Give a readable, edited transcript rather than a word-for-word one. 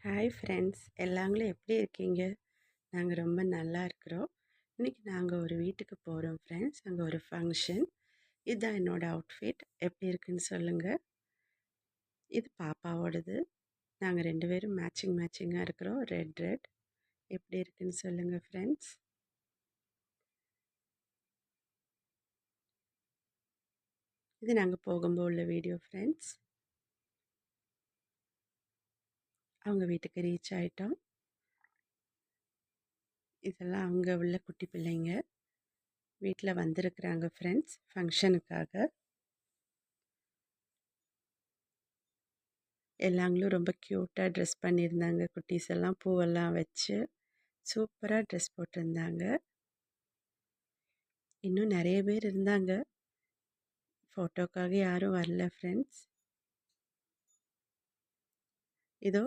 Hi friends, எல்லாங்களும் எப்படி இருக்கீங்க? நாங்கள் ரொம்ப நல்லா இருக்கிறோம். இன்னைக்கு நாங்கள் ஒரு வீட்டுக்கு போகிறோம் ஃப்ரெண்ட்ஸ். அங்கே ஒரு ஃபங்க்ஷன். இதுதான் என்னோட அவுட்ஃபிட். எப்படி இருக்குன்னு சொல்லுங்கள். இது பாப்பாவோடது. நாங்கள் 2 பேரும் மேட்சிங்காக இருக்கிறோம். Red red. எப்படி இருக்குன்னு சொல்லுங்கள் ஃப்ரெண்ட்ஸ். இது நாங்கள் போகும்போது உள்ள வீடியோ ஃப்ரெண்ட்ஸ். அவங்க வீட்டுக்கு ரீச் ஆகிட்டோம். இதெல்லாம் அங்கே உள்ள குட்டி பிள்ளைங்க வீட்டில் வந்திருக்கிறாங்க ஃப்ரெண்ட்ஸ் ஃபங்க்ஷனுக்காக. எல்லாங்களும் ரொம்ப க்யூட்டாக ட்ரெஸ் பண்ணியிருந்தாங்க. குட்டீஸ் எல்லாம் பூவெல்லாம் வச்சு சூப்பராக ட்ரெஸ் போட்டிருந்தாங்க. இன்னும் நிறைய பேர் இருந்தாங்க. ஃபோட்டோக்காக யாரும் வரல ஃப்ரெண்ட்ஸ். இதோ